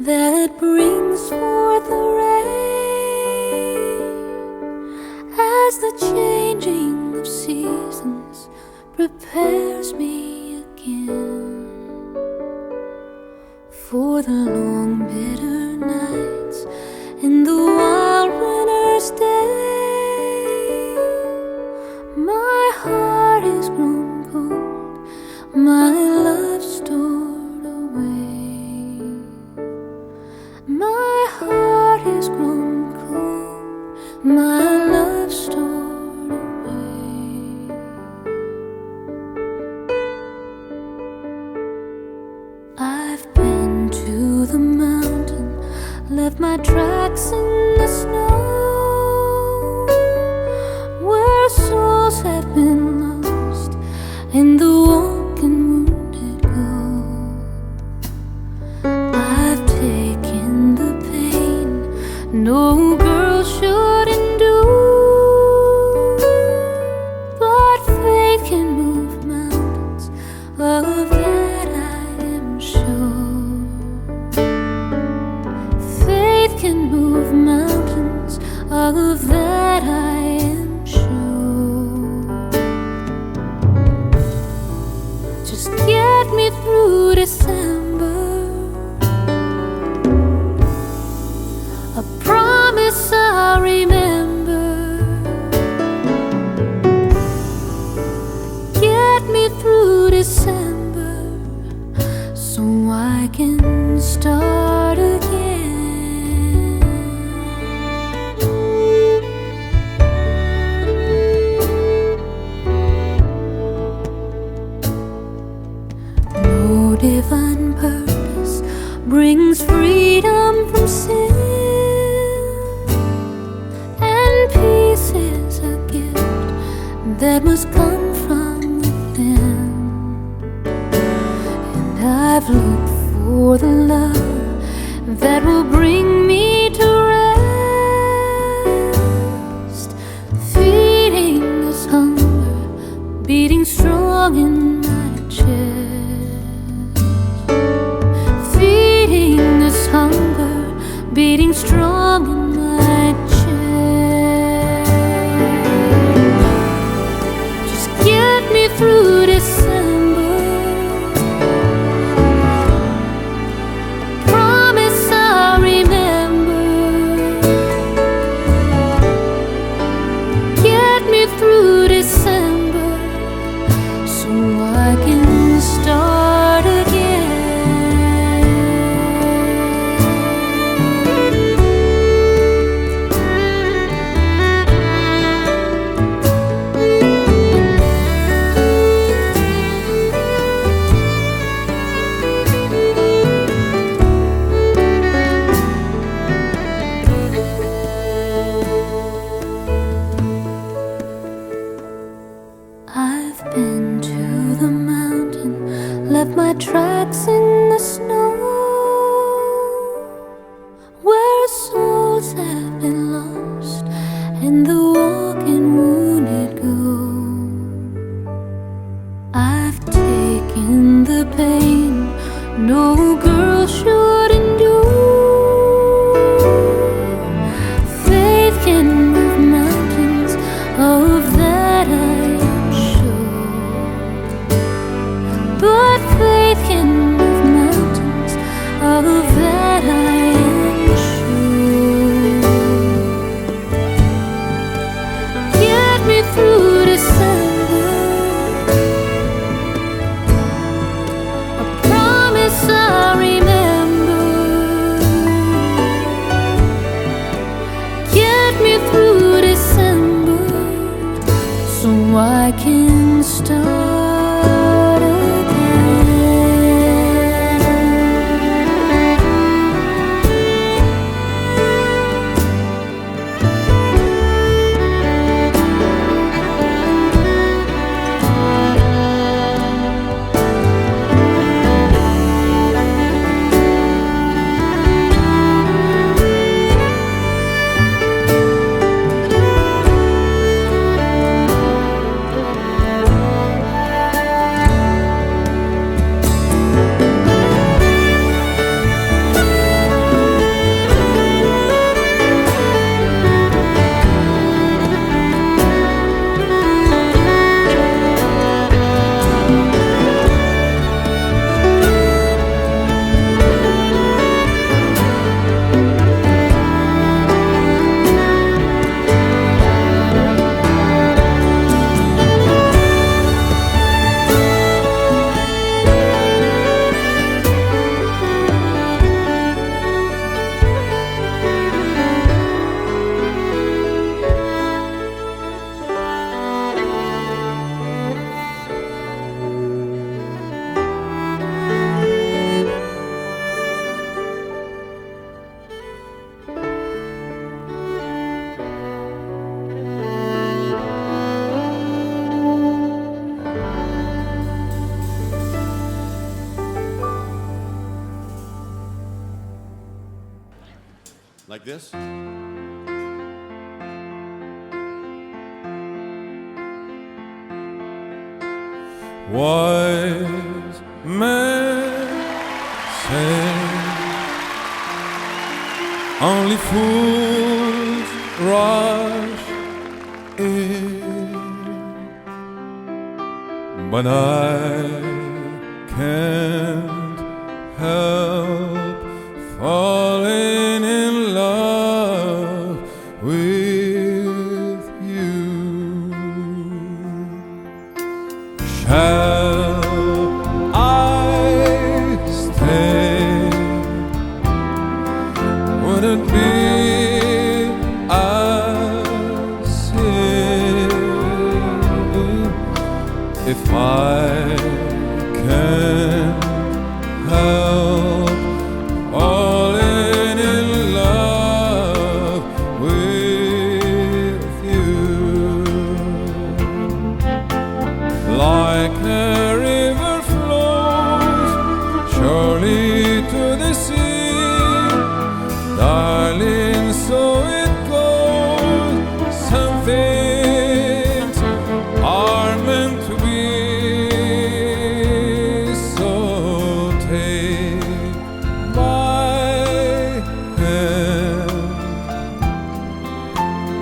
that brings forth the rain as the changing of seasons prepares me again for the long bitter nights and the wild winter's day. My heart is grown cold, my love stored away. My heart is grown cold, my love stored away. I've been to the mountain, left my tracks in the snow, where souls have been lost and the walking wounded go. I've taken the pain no girl should endure, but faith can move mountains, of that I am sure. Faith can move mountains, of that I am sure. Just get me through December, a promise I'll remember. Get me through December so I can start again. No divine purpose brings freedom from sin, and peace is a gift that must come from within. And I've looked for the love that will bring me to rest, feeding this hunger, beating strong in my chest. Feeding this hunger, beating strong in my chest. Just get me through December, promise I'll remember. Get me through December so I can start again. I've been to the mountain, left my tracks in the snow, where souls have been lost and the walking wounded go. I've taken the pain no girl should endure. Faith can move mountains, of that I am sure. But faith can move mountains, of that I am sure. Get me through December, a promise I'll remember. Get me through December so I can start again. this. Wise men say only fools rush in, but I can't help falling in love with you. Shall I stay? Would it be a sin if I can't help falling in love with you? Like a river flows surely to the sea, darling, so it goes. Some things are meant to be. So take my hand,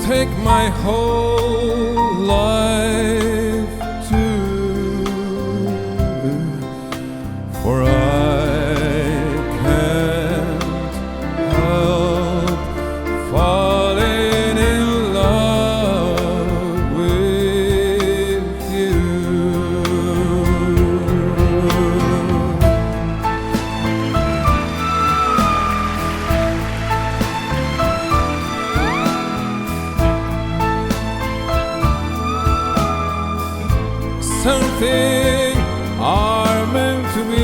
take my whole life too, for I can't help falling in love with you. Something are meant to be.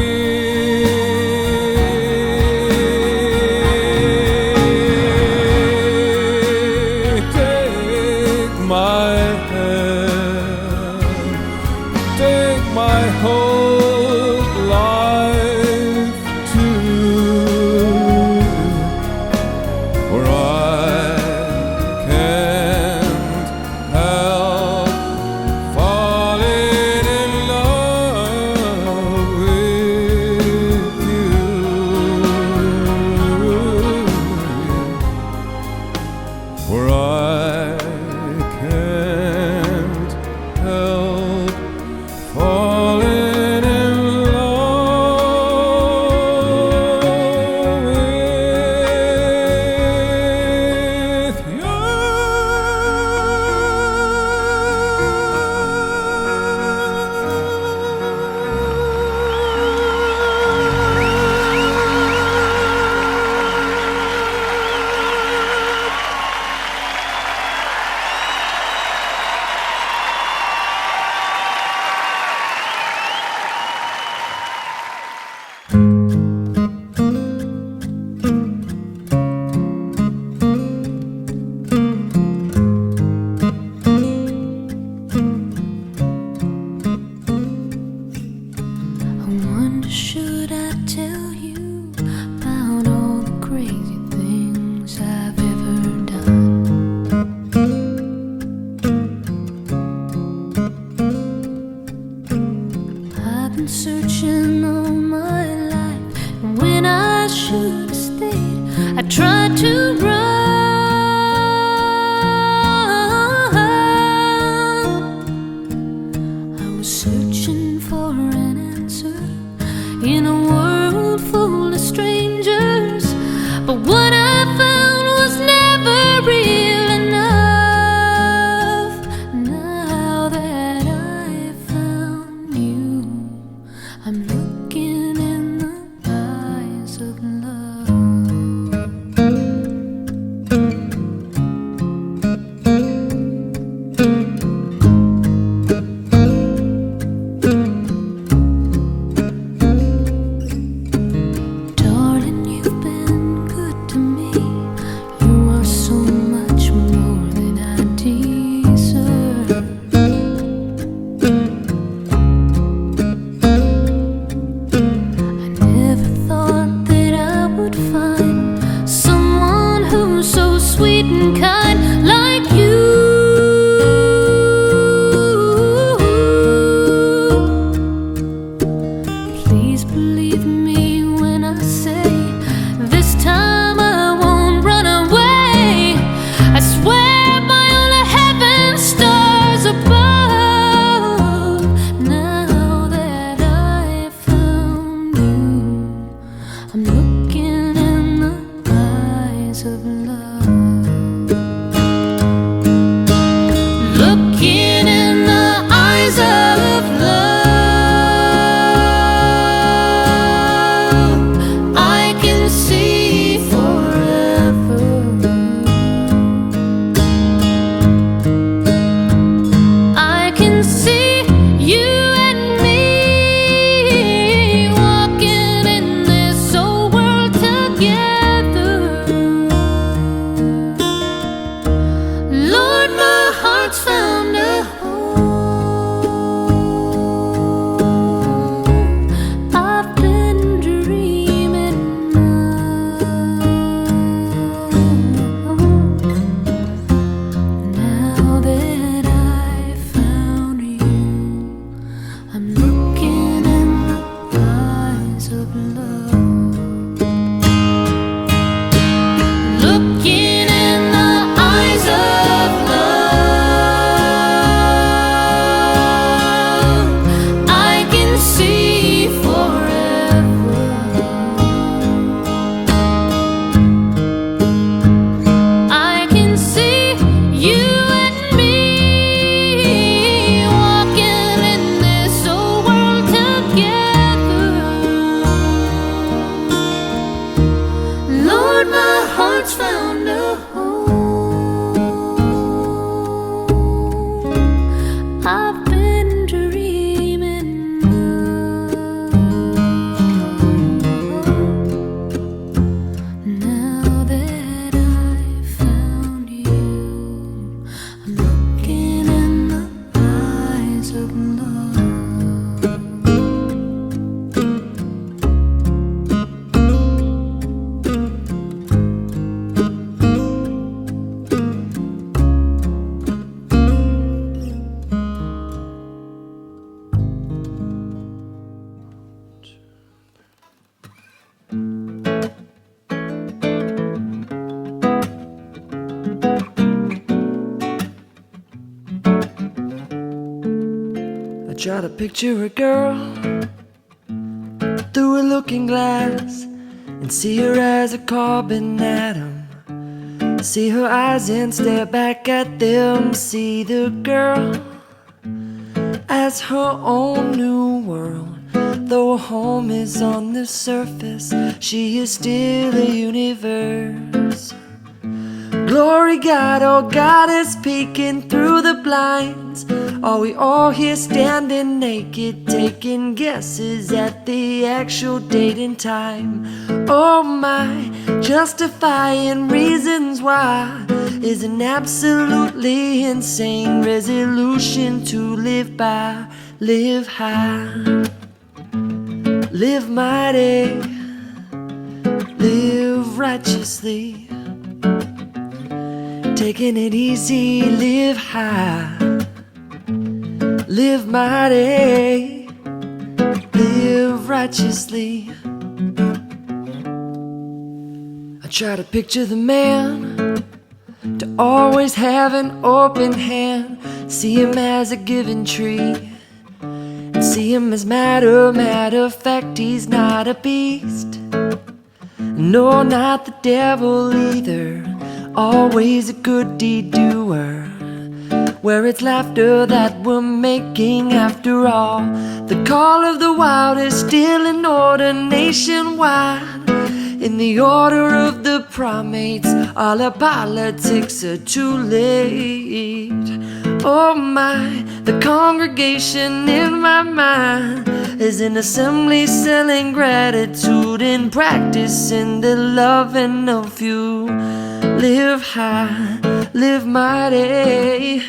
Take my hand, take my whole life too, for I can't help falling in love with you. For I can't help falling in love with you. Try to picture a girl through a looking glass and see her as a carbon atom. See her eyes and stare back at them. See the girl as her own new world. Though her home is on the surface, she is still a universe. Glory God, oh God is peeking through the blinds. Are we all here standing naked, taking guesses at the actual date and time? Oh my, justifying reasons why is an absolutely insane resolution to live by. Live high, live mighty, live righteously. Taking it easy, live high, live mighty, live righteously. I try to picture the man to always have an open hand. See him as a given tree, and see him as matter of fact. He's not a beast, no, not the devil either. Always a good deed doer, where it's laughter that we're making after all. The call of the wild is still in order nationwide. In the order of the primates, all our politics are too late. Oh my, the congregation in my mind is an assembly selling gratitude and practicing the loving of you. Live high, live mighty,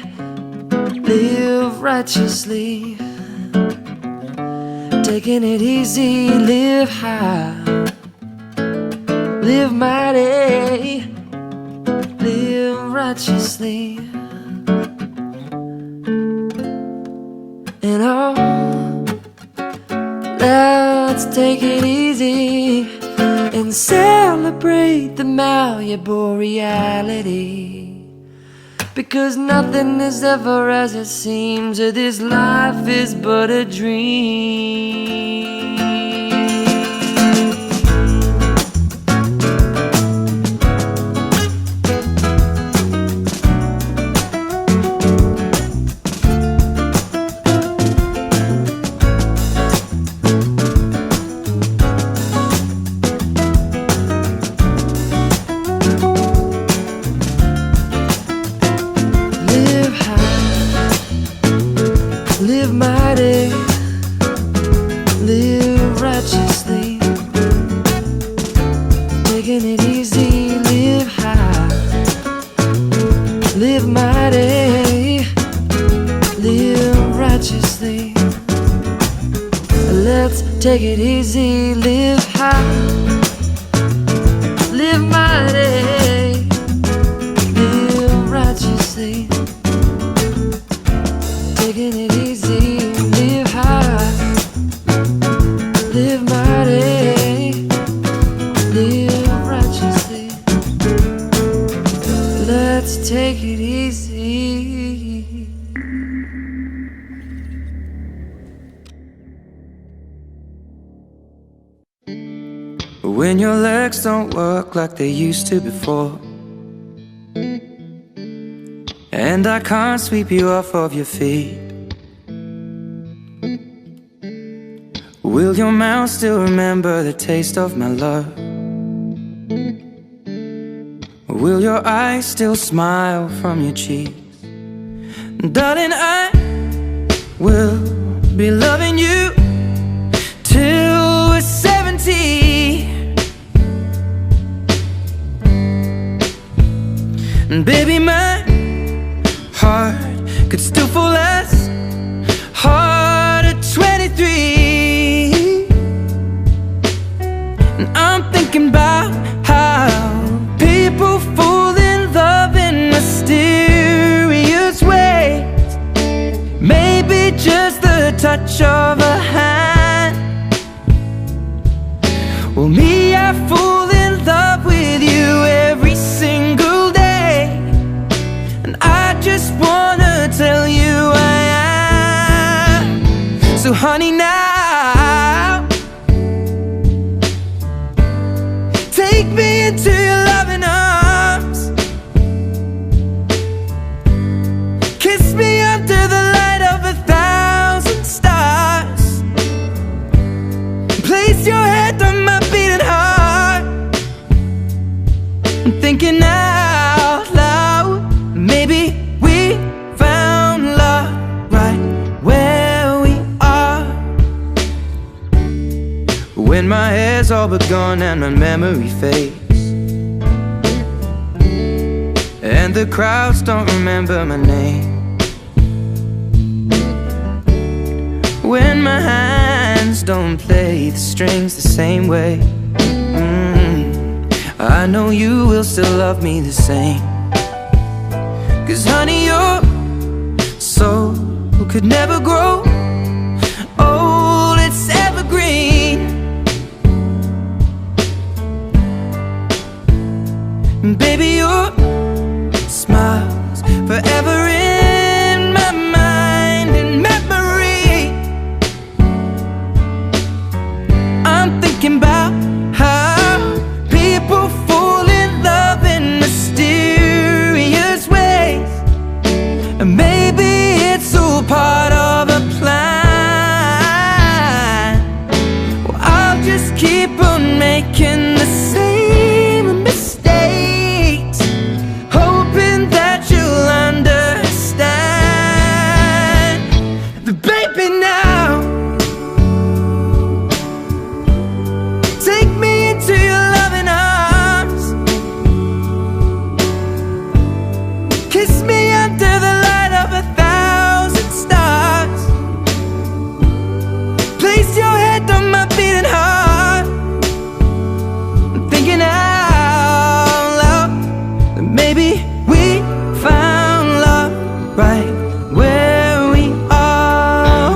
live righteously. Taking it easy, live high, live mighty, live righteously. And oh, let's take it easy and celebrate the malleable reality. Because nothing is ever as it seems, or this life is but a dream. Live mighty, live righteously. Taking it easy, live high, live mighty, live righteously. Let's take it easy, live high, live mighty, live righteously. Taking it easy, live high, live mighty, live righteously. Let's take it easy. When your legs don't work like they used to before, and I can't sweep you off of your feet, will your mouth still remember the taste of my love? Will your eyes still smile from your cheeks? Darling, I will be loving you till we're 70. And baby, my heart could still fall as hard at 23. And I'm thinking about how people fall in love in mysterious ways. Maybe just the touch of a hand. Well, me, I fall in love with you every single day, and I just wanna tell you I am honey, now take me into your loving arms. Kiss me under the light of 1,000 stars. Place your head on my beating heart. I'm thinking out loud, maybe we found love right where we are. When my hair's all but gone and my memory fades, and the crowds don't remember my name, when my hands don't play the strings the same way, I know you will still love me the same. 'Cause honey, your soul could never grow old, it's evergreen. And baby, your smile's forever in my mind and memory. I'm thinking about how people fall in love in mysterious ways, and maybe it's all part of a plan. Well, I'll just keep on making the same mistakes, hoping that you'll understand. But baby, now take me into your loving arms. Kiss me under the light of 1,000 stars. Place your head on my beating heart. I'm thinking out loud that maybe we found love right where we are.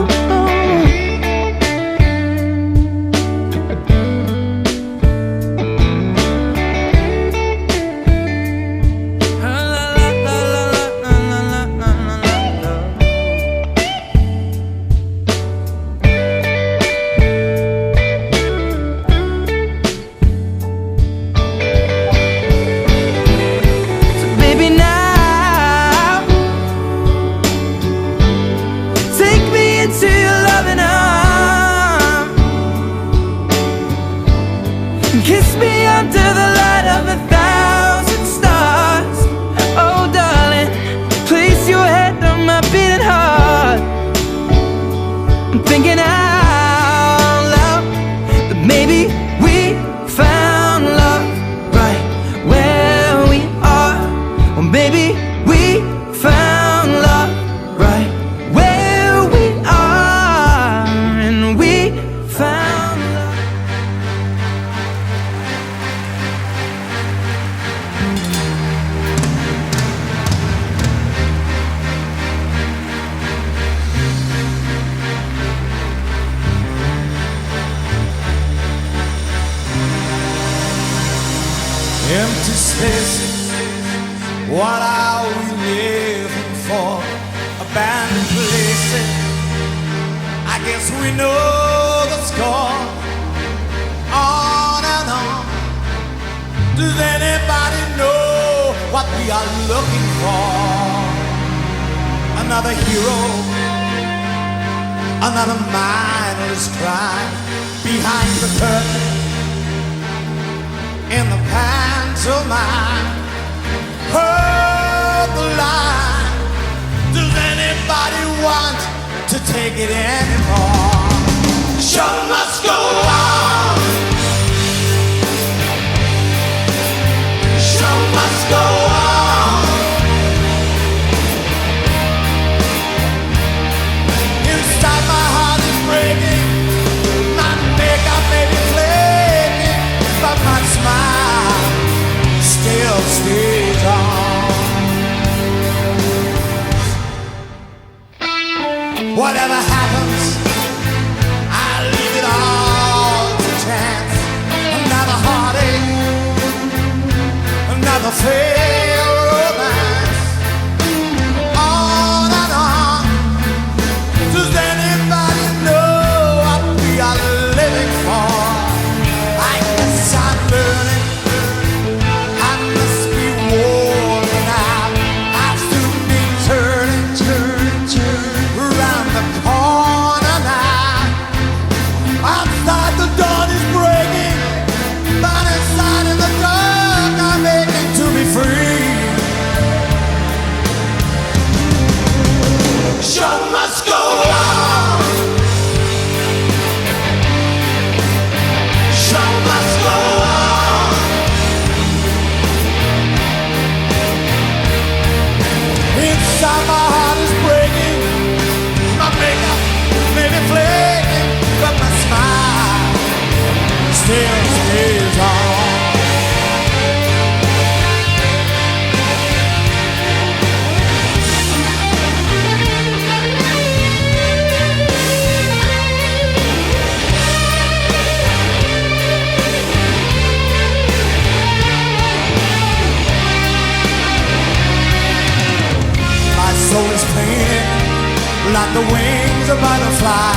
So baby, now take me into your loving arms. Kiss me under the light of 1,000 stars. Oh darling, place your head on my beating heart. I'm thinking out loud that maybe we found love right where we are. Or maybe we found love right where we are. And we found love. Empty spaces, what are we living for? Abandoned places, I guess we know the score. On and on, does anybody know what we are looking for? Another hero, another mindless crime behind the curtain. In the pantomime, heard the line. Does anybody want to take it anymore? Show must go on. Show must go on. Inside my heart is breaking. My makeup may be flaking, but my smile still stays on. Whatever happens, I leave it all to chance. Another heartache, another failed romance. On and on. Does anybody know show must go on. Show must go on. Inside my heart is breaking, my makeup may be flaking, but my smile still stays on. My soul is painted like the wings of butterfly.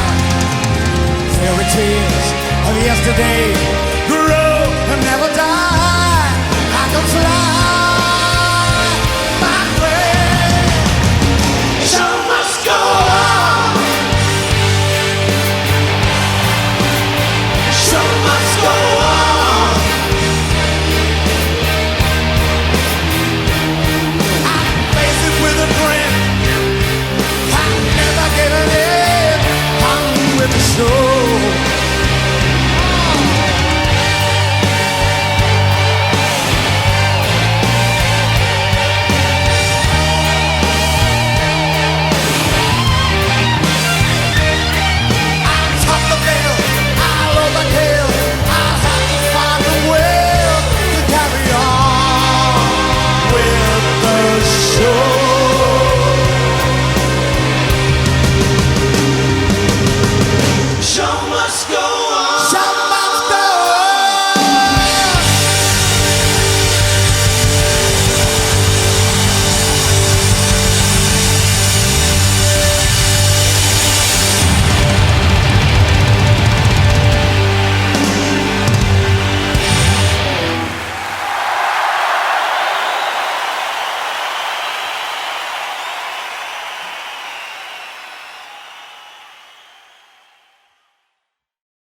Fairy tales of yesterday grow and never die. I can fly.